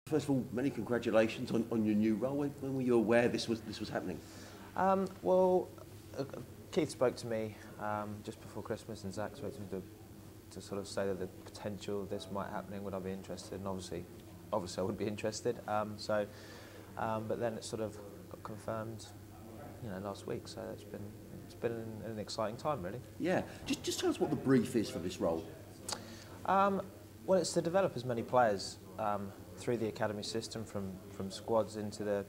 First of all, many congratulations on your new role. When were you aware this was happening? Well, Keith spoke to me just before Christmas, and Zach spoke to me to sort of say that the potential of this might happening. Would I be interested? And obviously I would be interested. But then it sort of got confirmed, last week. So it's been an exciting time, really. Yeah. Just tell us what the brief is for this role. Well, it's to develop as many players through the academy system, from squads into the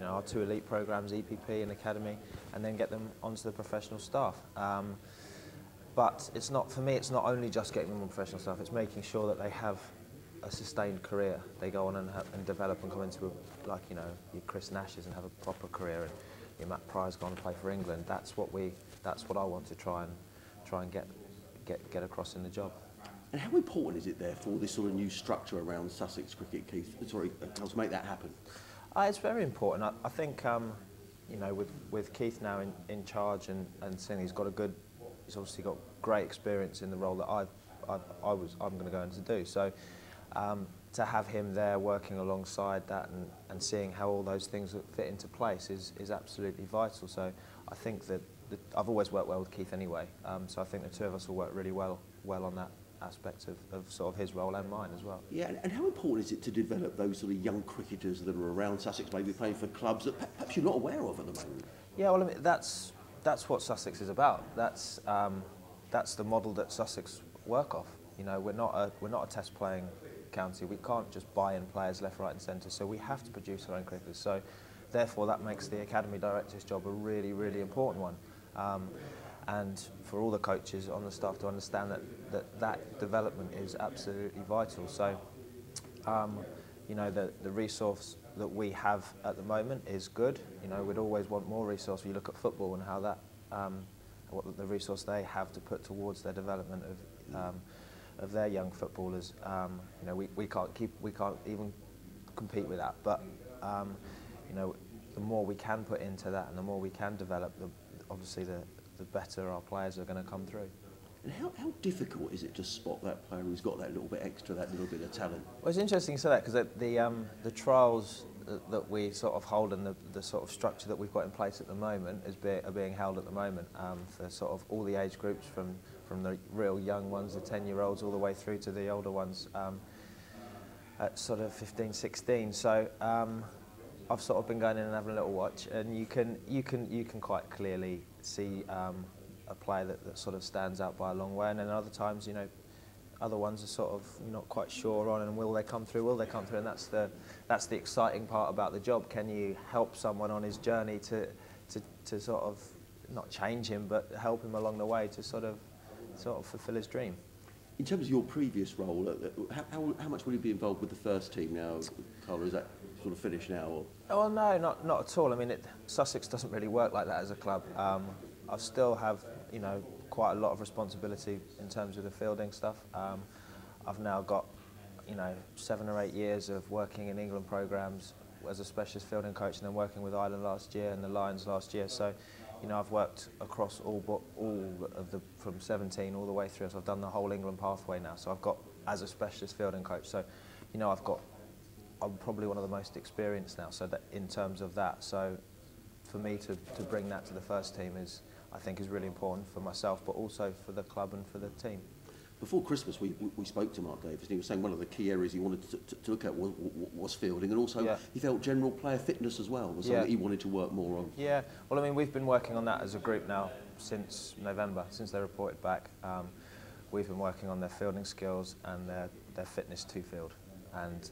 our two elite programs, EPP and academy, and then get them onto the professional staff. But it's not, for me, it's not only just getting them on professional staff. It's making sure that they have a sustained career. They go on and develop and come into your Chris Nashes and have a proper career, and your Matt Pryor's gone to play for England. That's what I want to try and get across in the job. And how important is it, therefore, this sort of new structure around Sussex Cricket, Keith? Sorry, to make that happen? It's very important. I think, with Keith now in charge and seeing he's obviously got great experience in the role that I'm going to go in to do. So to have him there working alongside that and seeing how all those things fit into place is absolutely vital. So I think that I've always worked well with Keith anyway. So I think the two of us will work really well on that aspect of sort of his role and mine as well. Yeah, and how important is it to develop those sort of young cricketers that are around Sussex, maybe playing for clubs that perhaps you're not aware of at the moment? Yeah, well, I mean, that's what Sussex is about. That's the model that Sussex work off. We're not a test playing county. We can't just buy in players left, right, and centre. So we have to produce our own cricketers. So therefore, that makes the academy director's job a really, really important one. And for all the coaches on the staff to understand that development is absolutely vital. So, the resource that we have at the moment is good. We'd always want more resource. When you look at football and how that, what the resource they have to put towards their development of their young footballers. We can't even compete with that. But the more we can put into that and the more we can develop, obviously the better our players are going to come through. And how difficult is it to spot that player who's got that little bit extra, that little bit of talent? Well, it's interesting you say that, because the trials that we sort of hold and the sort of structure that we've got in place at the moment are being held at the moment for sort of all the age groups, from the real young ones, the 10-year-olds, all the way through to the older ones at sort of 15, 16. So I've sort of been going in and having a little watch, and you can quite clearly see a player that sort of stands out by a long way, and then other times, other ones are sort of not quite sure on, and will they come through? And that's the exciting part about the job. Can you help someone on his journey to sort of not change him, but help him along the way to sort of fulfil his dream? In terms of your previous role, how much will you be involved with the first team now, Carl? Is that sort of finished now? Or? Oh no, not at all. I mean, Sussex doesn't really work like that as a club. I still have, quite a lot of responsibility in terms of the fielding stuff. I've now got, 7 or 8 years of working in England programs as a specialist fielding coach, and then working with Ireland last year and the Lions last year. So, I've worked across all of the, from 17 all the way through. So I've done the whole England pathway now. So I've got, as a specialist fielding coach, so, I'm probably one of the most experienced now. So that in terms of that, so for me to bring that to the first team I think is really important for myself, but also for the club and for the team. Before Christmas, we spoke to Mark Davis, and he was saying one of the key areas he wanted to look at was fielding, and also he felt general player fitness as well was something that he wanted to work more on. Yeah, well, I mean, we've been working on that as a group now since November, since they reported back. We've been working on their fielding skills and their fitness to field, and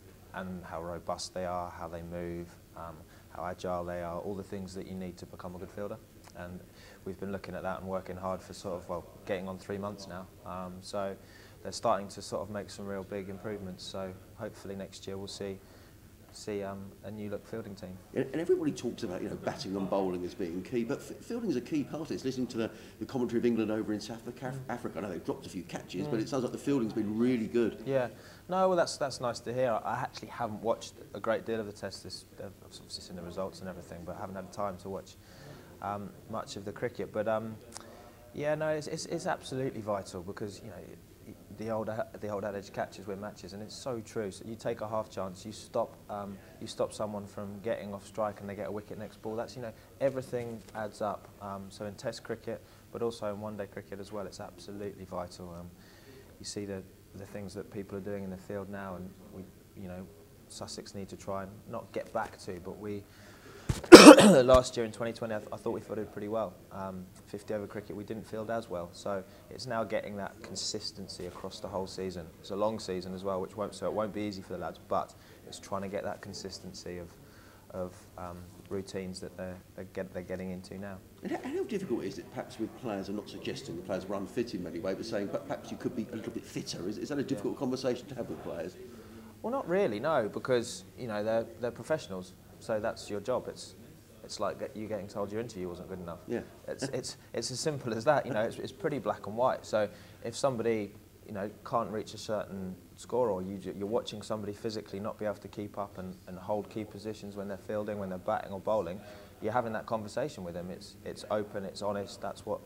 how robust they are, how they move, how agile they are, all the things that you need to become a good fielder. And we've been looking at that and working hard for getting on 3 months now. So they're starting to sort of make some real big improvements. So hopefully next year we'll see a new look fielding team. And everybody talks about batting and bowling as being key, but fielding is a key part of it. It's listening to the commentary of England over in South Africa. I know they've dropped a few catches, but it sounds like the fielding's been really good. Yeah, no, well that's nice to hear. I actually haven't watched a great deal of the test. I've obviously seen the results and everything, but I haven't had time to watch much of the cricket. But yeah, no, it's absolutely vital, because the old adage, catches win matches, and it's so true. So you take a half chance, you stop someone from getting off strike and they get a wicket next ball. That's, you know, everything adds up. So in Test cricket, but also in one-day cricket as well, it's absolutely vital. You see the things that people are doing in the field now, and we, you know, Sussex need to try and not get back to, but we last year in 2020 I thought we fielded pretty well. 50 over cricket we didn't field as well, so it's now getting that consistency across the whole season. It's a long season as well, so it won't be easy for the lads, but it's trying to get that consistency of routines that they're getting into now. And how difficult is it, perhaps with players, I'm not suggesting the players were unfit in many ways, but saying perhaps you could be a little bit fitter? Is that a difficult conversation to have with players? Well, not really, no, because, you know, they're professionals, so that's your job. It's like you getting told your interview wasn't good enough. Yeah. It's as simple as that. You know, it's pretty black and white. So if somebody, you know, can't reach a certain score, or you're watching somebody physically not be able to keep up and hold key positions when they're fielding, when they're batting or bowling, you're having that conversation with them. It's open, it's honest. That's what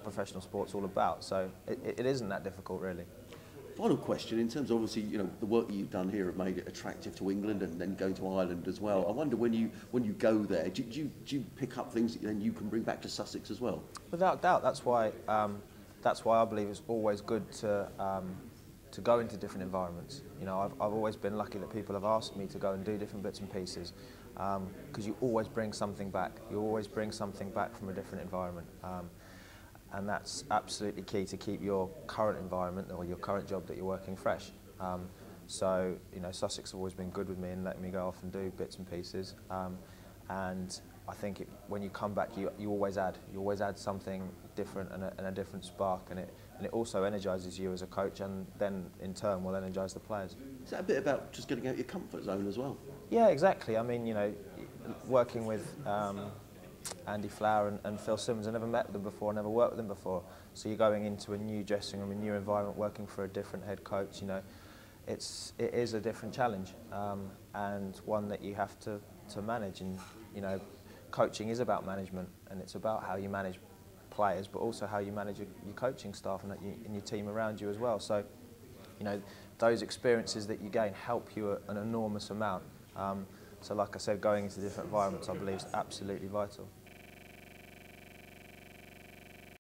professional sport's all about. So it isn't that difficult, really. Final question, in terms of, obviously, you know, the work that you've done here have made it attractive to England and then going to Ireland as well. I wonder when you go there, do you pick up things that then you can bring back to Sussex as well? Without doubt, that's why I believe it's always good to go into different environments. You know, I've always been lucky that people have asked me to go and do different bits and pieces, because you always bring something back. You always bring something back from a different environment. And that's absolutely key to keep your current environment or your current job that you're working fresh. So, you know, Sussex have always been good with me and letting me go off and do bits and pieces. And I think when you come back, you always add something different and a different spark, and it also energises you as a coach, and then in turn will energise the players. Is that a bit about just getting out of your comfort zone as well? Yeah, exactly. I mean, you know, working with Andy Flower and Phil Simmons, I never met them before, never worked with them before. So you're going into a new dressing room, a new environment, working for a different head coach. You know, it is a different challenge, and one that you have to manage. And you know, coaching is about management, and it's about how you manage players, but also how you manage your coaching staff and your team around you as well. So, you know, those experiences that you gain help you an enormous amount. So like I said, going into different environments, I believe, is absolutely vital.